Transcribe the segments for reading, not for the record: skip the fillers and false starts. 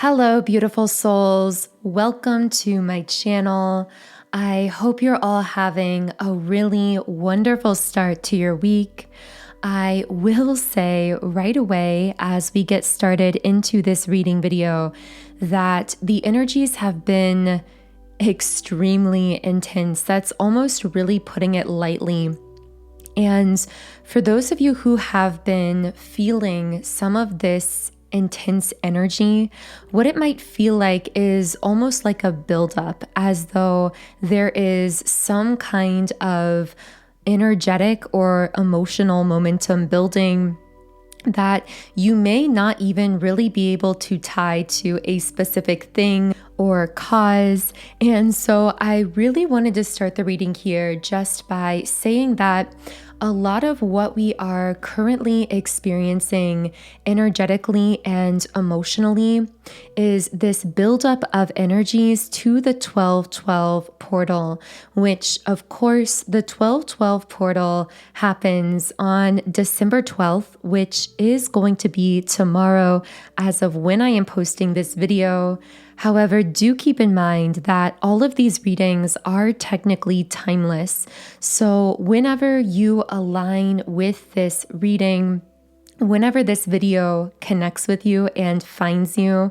Hello, beautiful souls. Welcome to my channel. I hope you're all having a really wonderful start to your week. I will say right away as we get started into this reading video that the energies have been extremely intense. That's almost really putting it lightly. And for those of you who have been feeling some of this intense energy, what it might feel like is almost like a buildup, as though there is some kind of energetic or emotional momentum building that you may not even really be able to tie to a specific thing or cause. And so I really wanted to start the reading here just by saying that a lot of what we are currently experiencing energetically and emotionally is this buildup of energies to the 1212 portal, which of course the 1212 portal happens on December 12th, which is going to be tomorrow as of when I am posting this video. However, do keep in mind that all of these readings are technically timeless. So whenever you align with this reading, whenever this video connects with you and finds you,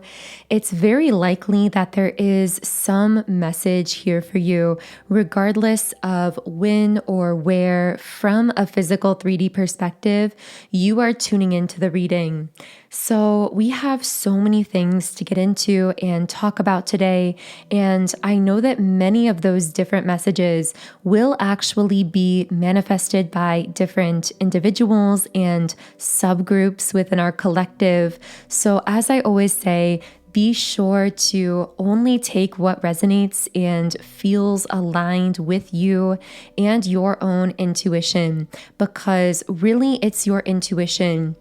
it's very likely that there is some message here for you, regardless of when or where from a physical 3D perspective you are tuning into the reading. So we have so many things to get into and talk about today, and I know that many of those different messages will actually be manifested by different individuals and subgroups within our collective. So as I always say, be sure to only take what resonates and feels aligned with you and your own intuition, because really it's your intuition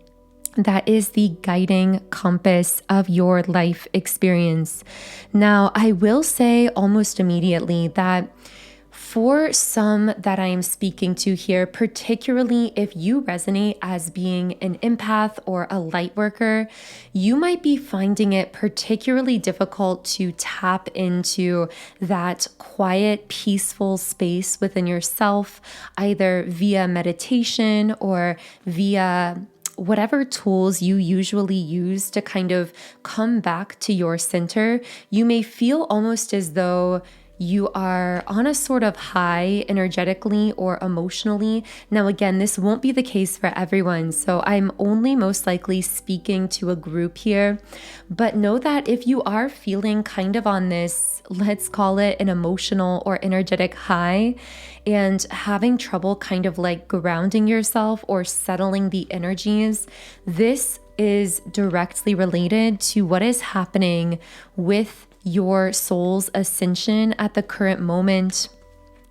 that is the guiding compass of your life experience. Now, I will say almost immediately that for some that I am speaking to here, particularly if you resonate as being an empath or a light worker, you might be finding it particularly difficult to tap into that quiet, peaceful space within yourself, either via meditation or via whatever tools you usually use to kind of come back to your center. You may feel almost as though you are on a sort of high energetically or emotionally. Now, again, this won't be the case for everyone, so I'm only most likely speaking to a group here. But know that if you are feeling kind of on this, let's call it an emotional or energetic high, and having trouble kind of like grounding yourself or settling the energies, this is directly related to what is happening with your soul's ascension at the current moment,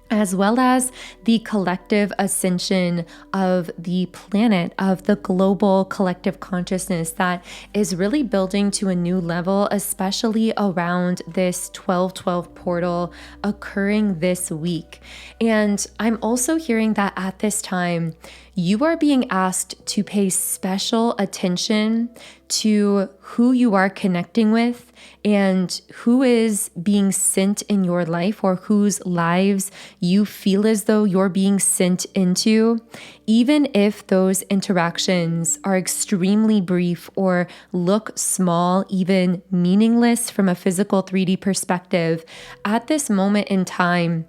as well as the collective ascension of the planet, of the global collective consciousness that is really building to a new level, especially around this 1212 portal occurring this week. And I'm also hearing that at this time, you are being asked to pay special attention to who you are connecting with and who is being sent in your life, or whose lives you feel as though you're being sent into, even if those interactions are extremely brief or look small, even meaningless from a physical 3D perspective. At this moment in time,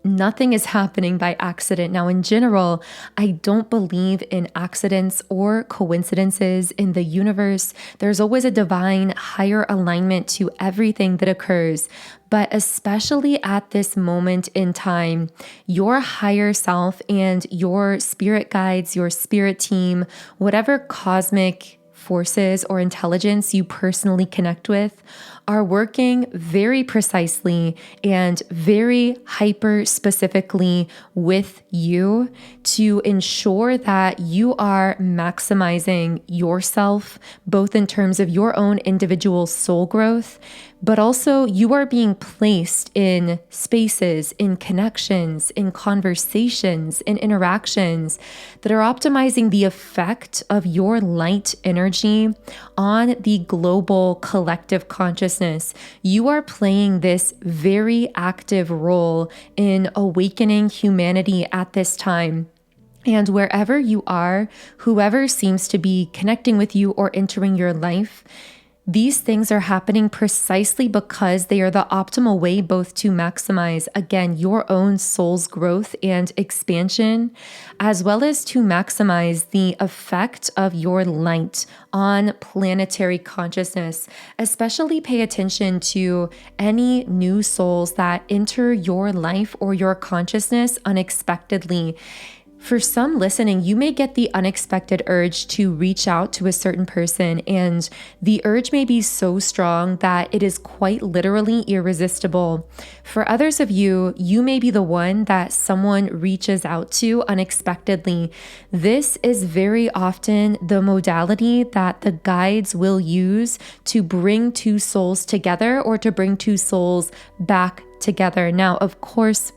nothing is happening by accident. Now, in general, I don't believe in accidents or coincidences in the universe. There's always a divine higher alignment to everything that occurs. But especially at this moment in time, your higher self and your spirit guides, your spirit team, whatever cosmic forces or intelligence you personally connect with, are working very precisely and very hyper specifically with you to ensure that you are maximizing yourself, both in terms of your own individual soul growth, but also you are being placed in spaces, in connections, in conversations, in interactions that are optimizing the effect of your light energy energy on the global collective consciousness. You are playing this very active role in awakening humanity at this time. And wherever you are, whoever seems to be connecting with you or entering your life, these things are happening precisely because they are the optimal way both to maximize, again, your own soul's growth and expansion, as well as to maximize the effect of your light on planetary consciousness. Especially pay attention to any new souls that enter your life or your consciousness unexpectedly. For some listening, you may get the unexpected urge to reach out to a certain person, and the urge may be so strong that it is quite literally irresistible. For others of you, you may be the one that someone reaches out to unexpectedly. This is very often the modality that the guides will use to bring two souls together or to bring two souls back together. Now, of course,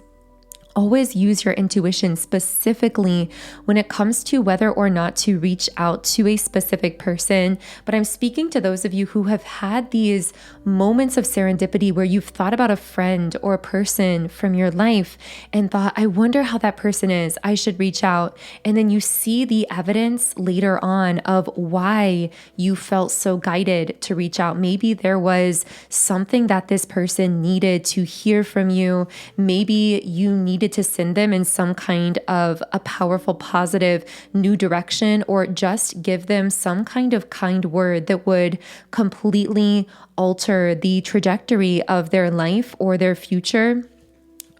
always use your intuition specifically when it comes to whether or not to reach out to a specific person. But I'm speaking to those of you who have had these moments of serendipity where you've thought about a friend or a person from your life and thought, I wonder how that person is. I should reach out. And then you see the evidence later on of why you felt so guided to reach out. Maybe there was something that this person needed to hear from you. Maybe you needed to send them in some kind of a powerful, positive new direction, or just give them some kind of kind word that would completely alter the trajectory of their life or their future.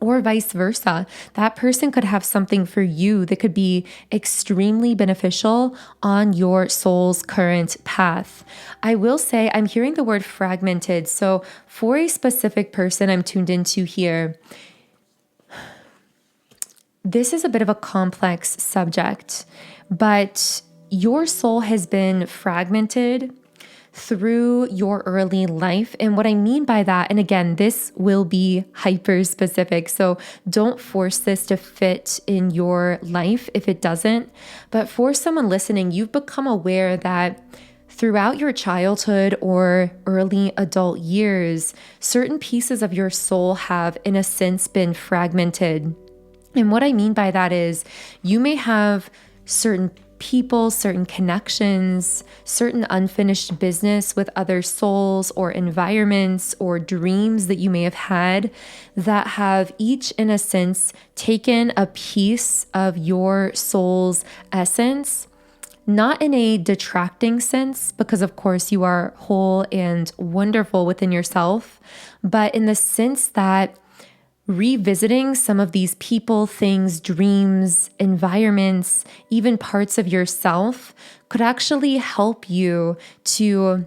Or vice versa. That person could have something for you that could be extremely beneficial on your soul's current path. I will say I'm hearing the word fragmented. So for a specific person I'm tuned into here, this is a bit of a complex subject, but your soul has been fragmented through your early life. And what I mean by that, and again, this will be hyper specific, so don't force this to fit in your life if it doesn't. But for someone listening, you've become aware that throughout your childhood or early adult years, certain pieces of your soul have, in a sense, been fragmented. And what I mean by that is you may have certain people, certain connections, certain unfinished business with other souls or environments or dreams that you may have had that have each, in a sense, taken a piece of your soul's essence. Not in a detracting sense, because of course you are whole and wonderful within yourself, but in the sense that revisiting some of these people, things, dreams, environments, even parts of yourself could actually help you to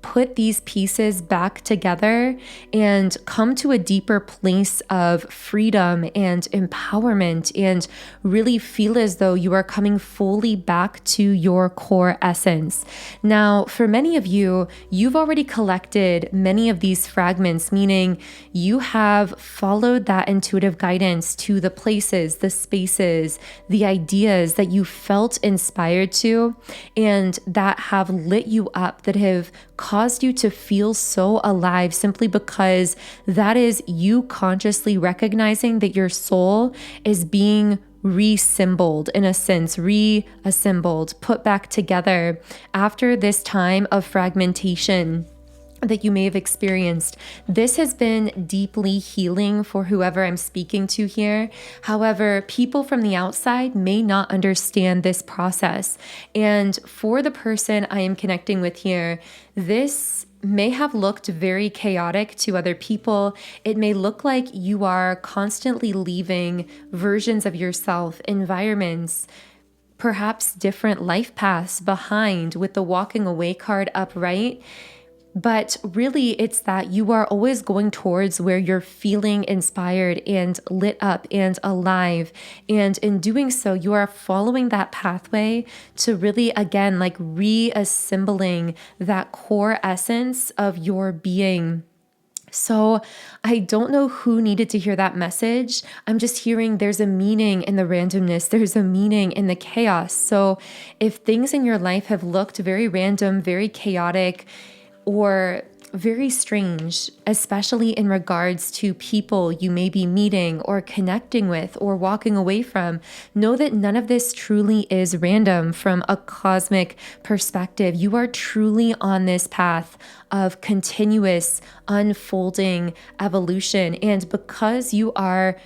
put these pieces back together and come to a deeper place of freedom and empowerment and really feel as though you are coming fully back to your core essence. Now, for many of you, you've already collected many of these fragments, meaning you have followed that intuitive guidance to the places, the spaces, the ideas that you felt inspired to and that have lit you up, that have caused you to feel so alive, simply because that is you consciously recognizing that your soul is being re-symboled, in a sense, reassembled, put back together after this time of fragmentation that you may have experienced. This has been deeply healing for whoever I'm speaking to here. However, people from the outside may not understand this process. And for the person I am connecting with here, this may have looked very chaotic to other people. It may look like you are constantly leaving versions of yourself, environments, perhaps different life paths behind with the walking away card upright. But really, it's that you are always going towards where you're feeling inspired and lit up and alive. And in doing so, you are following that pathway to really, again, like reassembling that core essence of your being. So I don't know who needed to hear that message. I'm just hearing there's a meaning in the randomness. There's a meaning in the chaos. So if things in your life have looked very random, very chaotic, or very strange, especially in regards to people you may be meeting or connecting with or walking away from, know that none of this truly is random from a cosmic perspective. You are truly on this path of continuous unfolding evolution. And because you are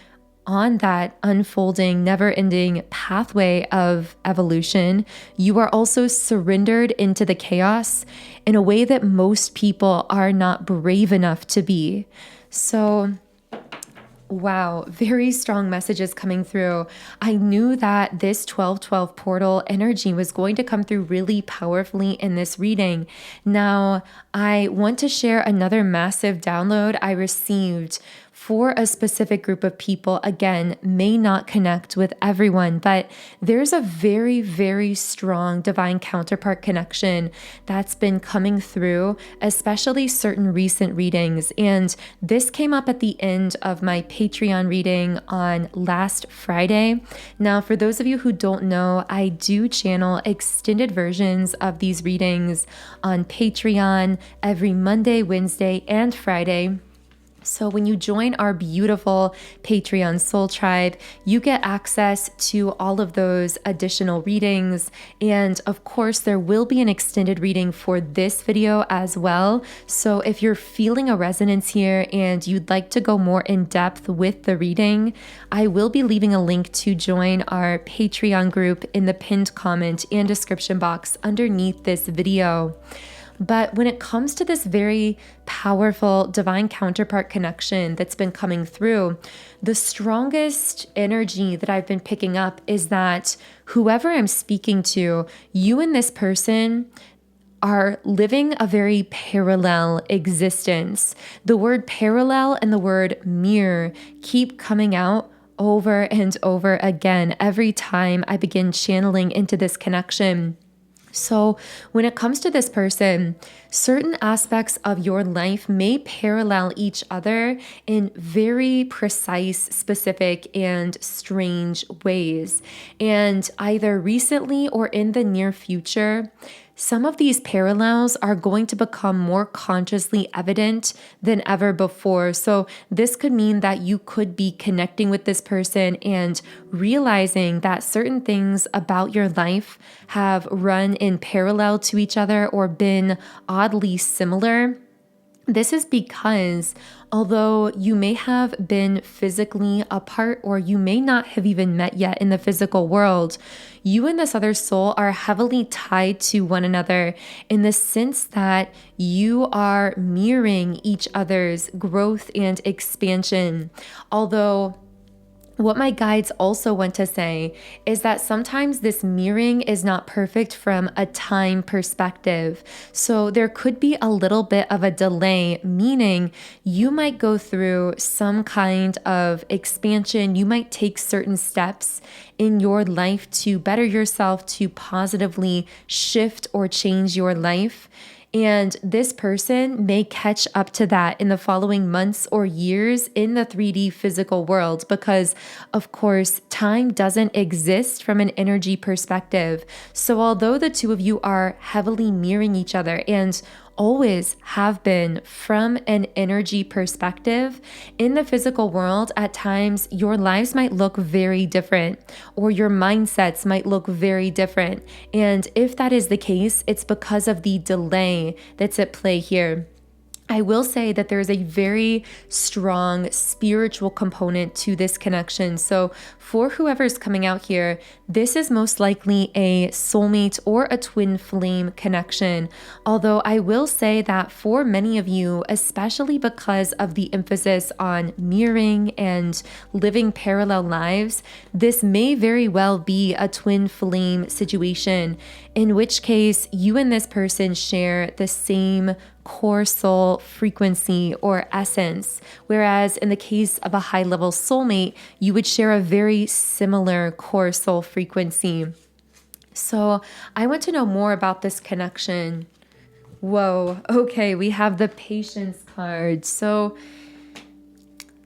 on that unfolding, never-ending pathway of evolution, you are also surrendered into the chaos in a way that most people are not brave enough to be. So, wow, very strong messages coming through. I knew that this 12/12 portal energy was going to come through really powerfully in this reading. Now, I want to share another massive download I received for a specific group of people. Again, may not connect with everyone, but there's a very, very strong divine counterpart connection that's been coming through, especially certain recent readings. And this came up at the end of my Patreon reading on last Friday. Now, for those of you who don't know, I do channel extended versions of these readings on Patreon every Monday, Wednesday, and Friday. So when you join our beautiful Patreon Soul Tribe, you get access to all of those additional readings. And of course, there will be an extended reading for this video as well. So if you're feeling a resonance here and you'd like to go more in depth with the reading, I will be leaving a link to join our Patreon group in the pinned comment and description box underneath this video. But when it comes to this very powerful divine counterpart connection that's been coming through, the strongest energy that I've been picking up is that whoever I'm speaking to, you and this person are living a very parallel existence. The word parallel and the word mirror keep coming out over and over again every time I begin channeling into this connection. So when it comes to this person, certain aspects of your life may parallel each other in very precise, specific, and strange ways. And either recently or in the near future, some of these parallels are going to become more consciously evident than ever before. So this could mean that you could be connecting with this person and realizing that certain things about your life have run in parallel to each other or been oddly similar. This is because although you may have been physically apart or you may not have even met yet in the physical world, you and this other soul are heavily tied to one another in the sense that you are mirroring each other's growth and expansion. Although what my guides also want to say is that sometimes this mirroring is not perfect from a time perspective. So there could be a little bit of a delay, meaning you might go through some kind of expansion. You might take certain steps in your life to better yourself, to positively shift or change your life. And this person may catch up to that in the following months or years in the 3D physical world because, of course, time doesn't exist from an energy perspective. So although the two of you are heavily mirroring each other and always have been from an energy perspective, in the physical world, at times your lives might look very different or your mindsets might look very different. And if that is the case, it's because of the delay that's at play here. I will say that there is a very strong spiritual component to this connection. So for whoever's coming out here, this is most likely a soulmate or a twin flame connection. Although I will say that for many of you, especially because of the emphasis on mirroring and living parallel lives, this may very well be a twin flame situation, in which case you and this person share the same core soul frequency or essence, whereas in the case of a high-level soulmate, you would share a very similar core soul frequency. So I want to know more about this connection. Whoa. Okay, we have the patience card. So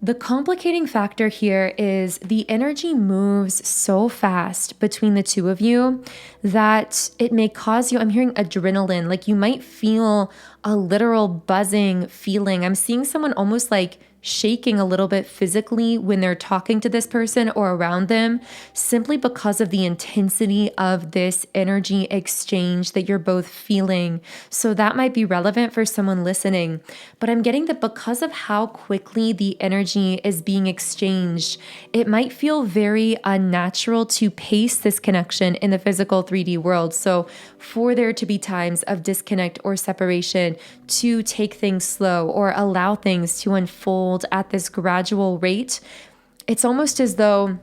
the complicating factor here is the energy moves so fast between the two of you that it may cause you, I'm hearing adrenaline, like you might feel a literal buzzing feeling. I'm seeing someone almost like shaking a little bit physically when they're talking to this person or around them, simply because of the intensity of this energy exchange that you're both feeling. So that might be relevant for someone listening. But I'm getting that because of how quickly the energy is being exchanged, it might feel very unnatural to pace this connection in the physical 3D world. So for there to be times of disconnect or separation, to take things slow or allow things to unfold at this gradual rate, it's almost as though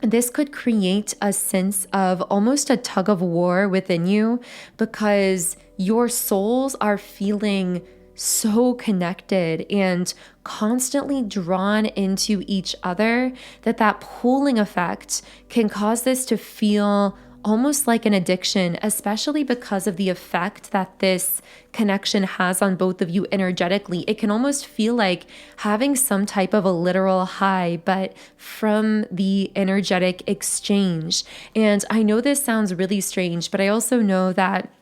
this could create a sense of almost a tug of war within you, because your souls are feeling so connected and constantly drawn into each other that pulling effect can cause this to feel almost like an addiction, especially because of the effect that this connection has on both of you energetically. It can almost feel like having some type of a literal high, but from the energetic exchange. And I know this sounds really strange, but I also know that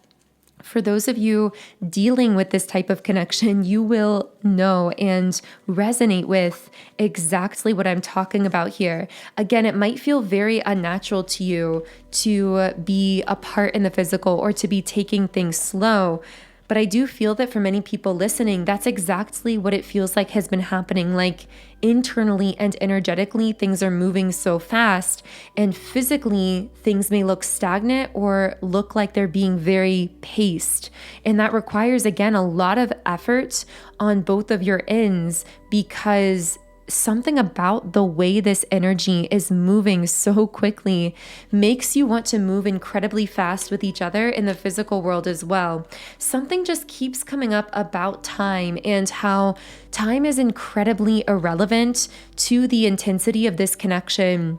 for those of you dealing with this type of connection, you will know and resonate with exactly what I'm talking about here. Again, it might feel very unnatural to you to be apart in the physical or to be taking things slow. But I do feel that for many people listening, that's exactly what it feels like has been happening. Like internally and energetically, things are moving so fast, and physically, things may look stagnant or look like they're being very paced. And that requires, again, a lot of effort on both of your ends, because something about the way this energy is moving so quickly makes you want to move incredibly fast with each other in the physical world as well. Something just keeps coming up about time and how time is incredibly irrelevant to the intensity of this connection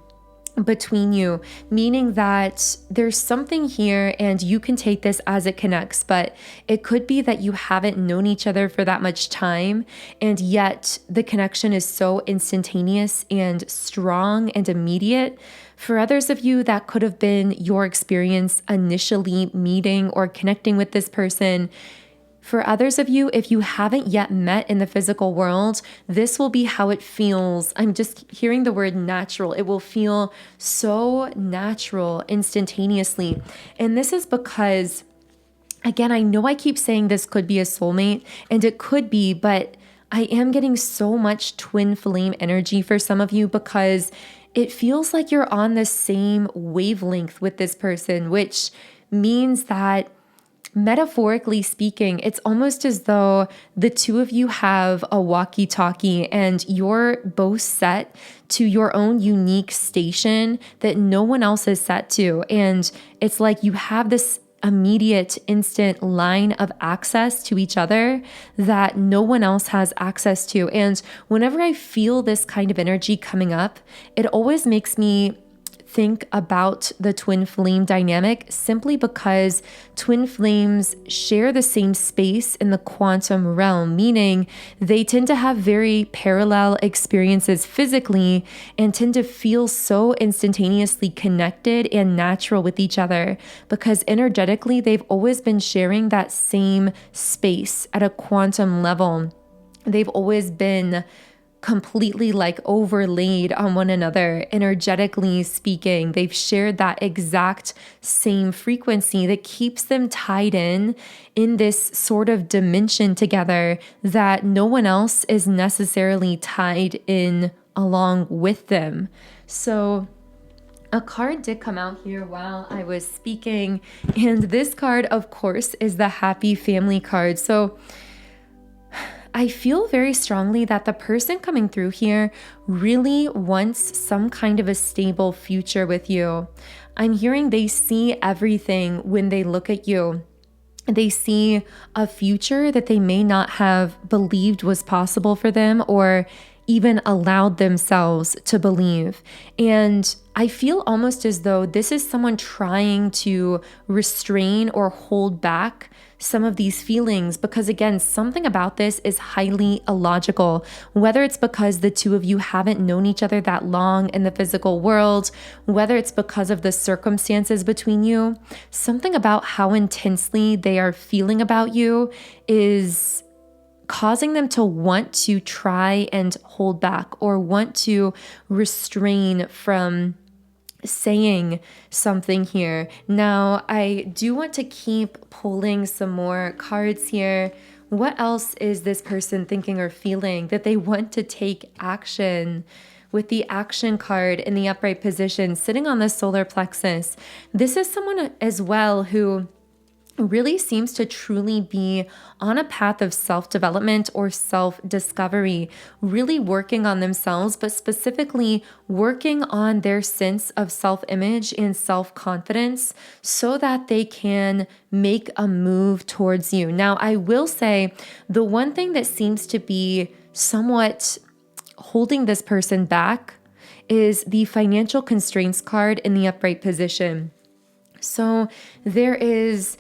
between you, meaning that there's something here and you can take this as it connects, but it could be that you haven't known each other for that much time, and yet the connection is so instantaneous and strong and immediate. For others of you, that could have been your experience initially meeting or connecting with this person. For others of you, if you haven't yet met in the physical world, this will be how it feels. I'm just hearing the word natural. It will feel so natural instantaneously. And this is because, again, I know I keep saying this could be a soulmate, and it could be, but I am getting so much twin flame energy for some of you, because it feels like you're on the same wavelength with this person, which means that metaphorically speaking, it's almost as though the two of you have a walkie-talkie and you're both set to your own unique station that no one else is set to. And it's like you have this immediate, instant line of access to each other that no one else has access to. And whenever I feel this kind of energy coming up, it always makes me think about the twin flame dynamic, simply because twin flames share the same space in the quantum realm, meaning they tend to have very parallel experiences physically and tend to feel so instantaneously connected and natural with each other, because energetically they've always been sharing that same space at a quantum level. They've always been completely like overlaid on one another, energetically speaking. They've shared that exact same frequency that keeps them tied in this sort of dimension together that no one else is necessarily tied in along with them. So a card did come out here while I was speaking, and this card, of course, is the Happy Family card. So I feel very strongly that the person coming through here really wants some kind of a stable future with you. I'm hearing they see everything when they look at you. They see a future that they may not have believed was possible for them, or even allowed themselves to believe. And I feel almost as though this is someone trying to restrain or hold back some of these feelings, because again, something about this is highly illogical, whether it's because the two of you haven't known each other that long in the physical world, whether it's because of the circumstances between you. Something about how intensely they are feeling about you is causing them to want to try and hold back or want to restrain from saying something here. Now, I do want to keep pulling some more cards here. What else is this person thinking or feeling that they want to take action? With the action card in the upright position, sitting on the solar plexus, this is someone as well who really seems to truly be on a path of self-development or self-discovery, really working on themselves, but specifically working on their sense of self-image and self-confidence so that they can make a move towards you. Now, I will say the one thing that seems to be somewhat holding this person back is the financial constraints card in the upright position. So there is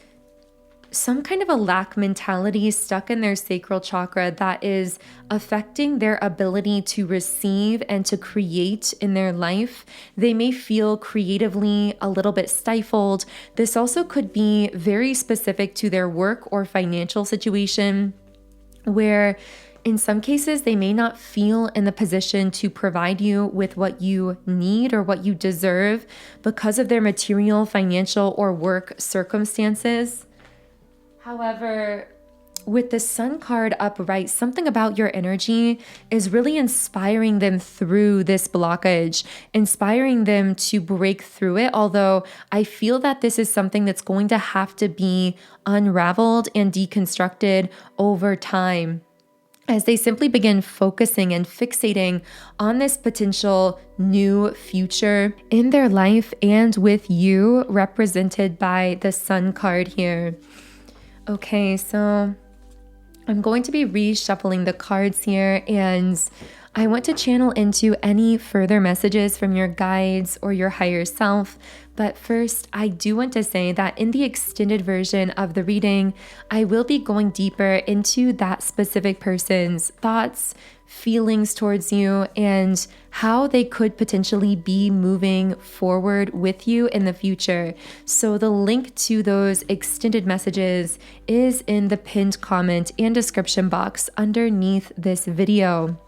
some kind of a lack mentality stuck in their sacral chakra that is affecting their ability to receive and to create in their life. They may feel creatively a little bit stifled. This also could be very specific to their work or financial situation, where in some cases, they may not feel in the position to provide you with what you need or what you deserve because of their material, financial, or work circumstances. However, with the Sun card upright, something about your energy is really inspiring them through this blockage, inspiring them to break through it. Although I feel that this is something that's going to have to be unraveled and deconstructed over time, as they simply begin focusing and fixating on this potential new future in their life and with you, represented by the Sun card here. Okay, so I'm going to be reshuffling the cards here, and I want to channel into any further messages from your guides or your higher self. But first, I do want to say that in the extended version of the reading, I will be going deeper into that specific person's thoughts, feelings towards you, and how they could potentially be moving forward with you in the future. So the link to those extended messages is in the pinned comment and description box underneath this video.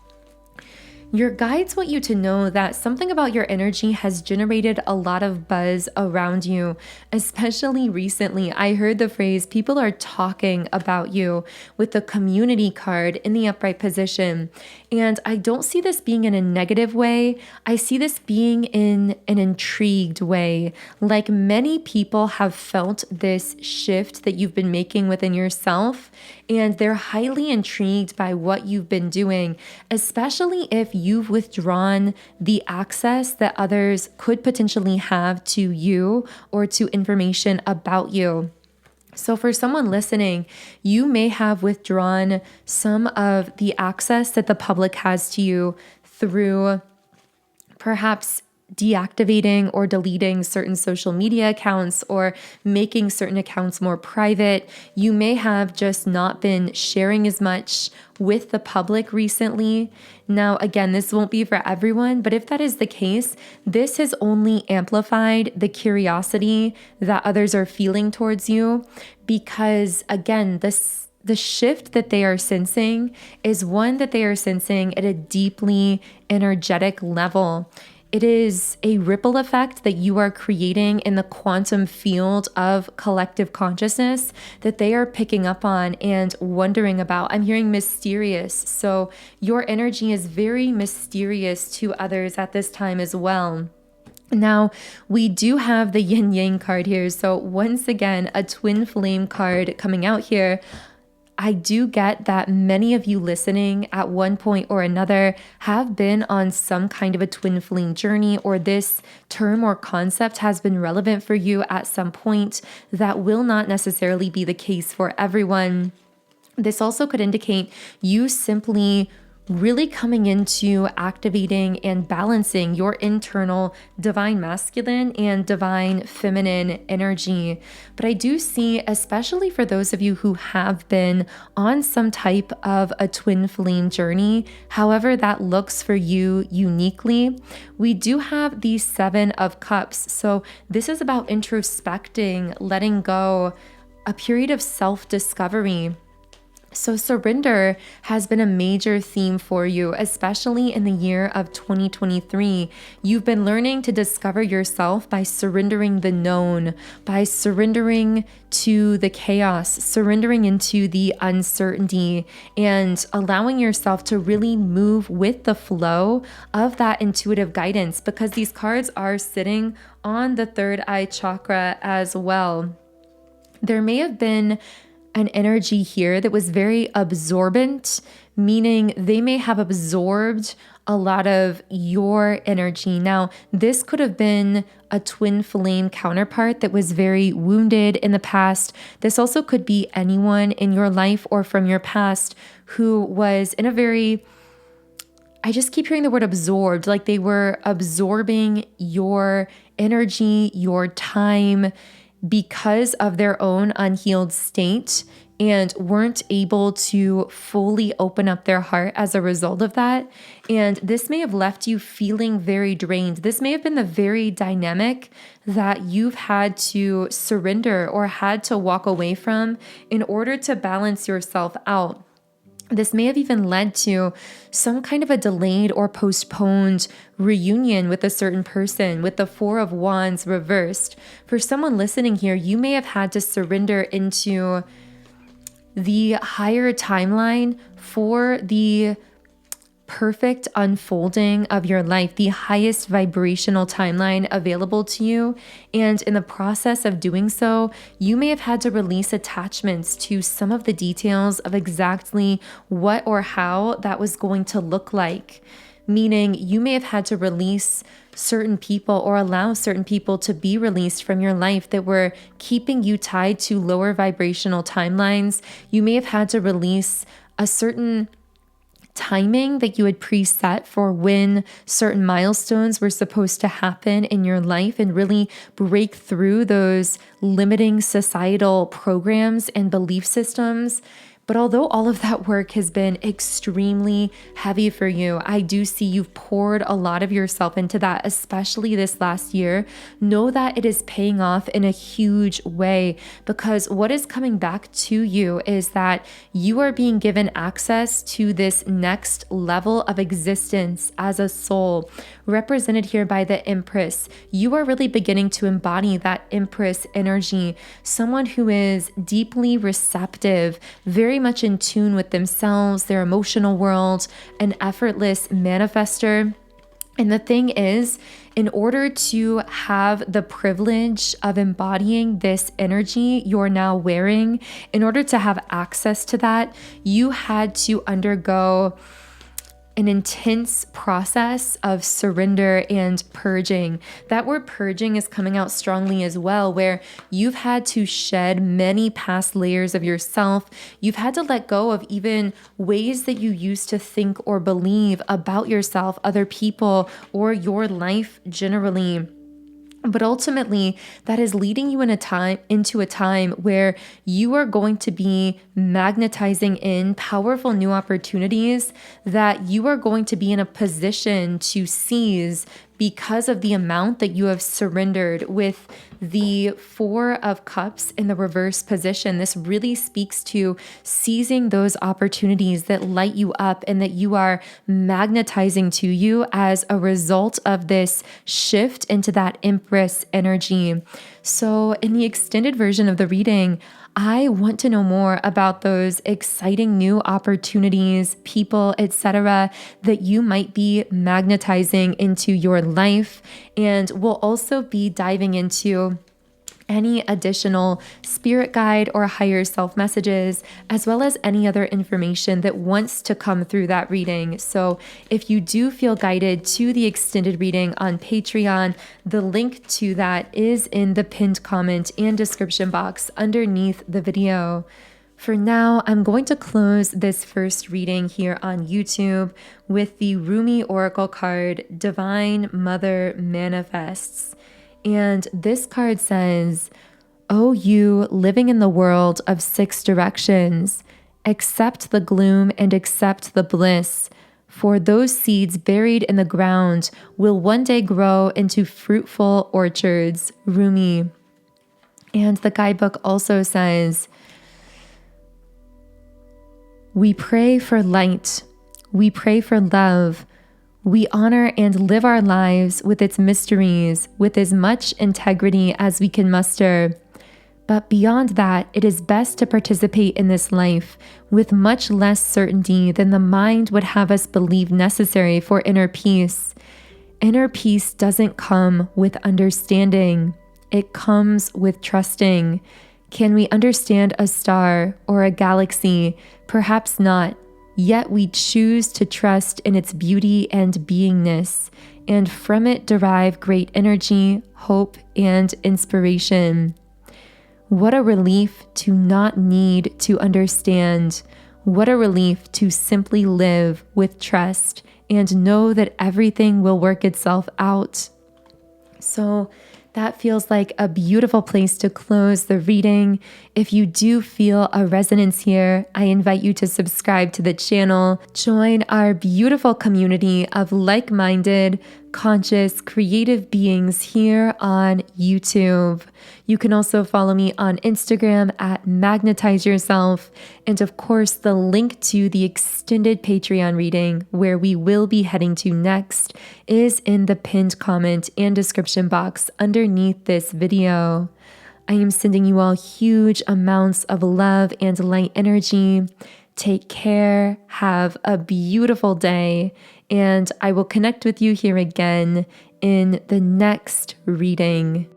Your guides want you to know that something about your energy has generated a lot of buzz around you, especially recently. I heard the phrase, people are talking about you, with the community card in the upright position. And I don't see this being in a negative way. I see this being in an intrigued way. Like many people have felt this shift that you've been making within yourself, and they're highly intrigued by what you've been doing, especially if you've withdrawn the access that others could potentially have to you or to information about you. So for someone listening, you may have withdrawn some of the access that the public has to you through perhaps deactivating or deleting certain social media accounts or making certain accounts more private. You may have just not been sharing as much with the public recently. Now, again, this won't be for everyone, but if that is the case, this has only amplified the curiosity that others are feeling towards you, because again, the shift that they are sensing is one that they are sensing at a deeply energetic level. It is a ripple effect that you are creating in the quantum field of collective consciousness that they are picking up on and wondering about. I'm hearing mysterious. So your energy is very mysterious to others at this time as well. Now, we do have the yin yang card here. So once again, a twin flame card coming out here. I do get that many of you listening at one point or another have been on some kind of a twin flame journey, or this term or concept has been relevant for you at some point. That will not necessarily be the case for everyone. This also could indicate you simply really coming into activating and balancing your internal divine masculine and divine feminine energy. But I do see, especially for those of you who have been on some type of a twin flame journey, however that looks for you uniquely, we do have the 7 of Cups. So this is about introspecting, letting go, a period of self-discovery. So surrender has been a major theme for you, especially in the year of 2023. You've been learning to discover yourself by surrendering the known, by surrendering to the chaos, surrendering into the uncertainty, and allowing yourself to really move with the flow of that intuitive guidance, because these cards are sitting on the third eye chakra as well. There may have been an energy here that was very absorbent, meaning they may have absorbed a lot of your energy. Now, this could have been a twin flame counterpart that was very wounded in the past. This also could be anyone in your life or from your past who was in a very, I just keep hearing the word absorbed, like they were absorbing your energy, your time, because of their own unhealed state, and weren't able to fully open up their heart as a result of that. And this may have left you feeling very drained. This may have been the very dynamic that you've had to surrender or had to walk away from in order to balance yourself out. This may have even led to some kind of a delayed or postponed reunion with a certain person, with the 4 of Wands reversed. For someone listening here, you may have had to surrender into the higher timeline for the perfect unfolding of your life, the highest vibrational timeline available to you. And in the process of doing so, you may have had to release attachments to some of the details of exactly what or how that was going to look like. Meaning you may have had to release certain people or allow certain people to be released from your life that were keeping you tied to lower vibrational timelines. You may have had to release a certain timing that you had preset for when certain milestones were supposed to happen in your life, and really break through those limiting societal programs and belief systems. But although all of that work has been extremely heavy for you, I do see you've poured a lot of yourself into that, especially this last year. Know that it is paying off in a huge way, because what is coming back to you is that you are being given access to this next level of existence as a soul, represented here by the Empress. You are really beginning to embody that Empress energy, someone who is deeply receptive, very much in tune with themselves, their emotional world, an effortless manifester. And the thing is, in order to have the privilege of embodying this energy you're now wearing, in order to have access to that, you had to undergo an intense process of surrender and purging. That word purging is coming out strongly as well, where you've had to shed many past layers of yourself. You've had to let go of even ways that you used to think or believe about yourself, other people, or your life generally. But ultimately, that is leading you into a time where you are going to be magnetizing in powerful new opportunities that you are going to be in a position to seize because of the amount that you have surrendered. With the 4 of Cups in the reverse position, this really speaks to seizing those opportunities that light you up and that you are magnetizing to you as a result of this shift into that Empress energy. So in the extended version of the reading, I want to know more about those exciting new opportunities, people, etc., that you might be magnetizing into your life. And we'll also be diving into any additional spirit guide or higher self messages, as well as any other information that wants to come through that reading. So if you do feel guided to the extended reading on Patreon, the link to that is in the pinned comment and description box underneath the video. For now, I'm going to close this first reading here on YouTube with the Rumi Oracle card, Divine Mother Manifests. And this card says, "O you living in the world of 6 directions, accept the gloom and accept the bliss, for those seeds buried in the ground will one day grow into fruitful orchards." Rumi. And the guidebook also says, "We pray for light. We pray for love. We honor and live our lives with its mysteries, with as much integrity as we can muster. But beyond that, it is best to participate in this life with much less certainty than the mind would have us believe necessary for inner peace. Inner peace doesn't come with understanding. It comes with trusting. Can we understand a star or a galaxy? Perhaps not. Yet we choose to trust in its beauty and beingness, and from it derive great energy, hope, and inspiration. What a relief to not need to understand. What a relief to simply live with trust and know that everything will work itself out." So that feels like a beautiful place to close the reading. If you do feel a resonance here, I invite you to subscribe to the channel, join our beautiful community of like-minded, conscious, creative beings here on YouTube. You can also follow me on Instagram at Magnetize Yourself. And of course, the link to the extended Patreon reading, where we will be heading to next, is in the pinned comment and description box underneath this video. I am sending you all huge amounts of love and light energy. Take care, have a beautiful day, and I will connect with you here again in the next reading.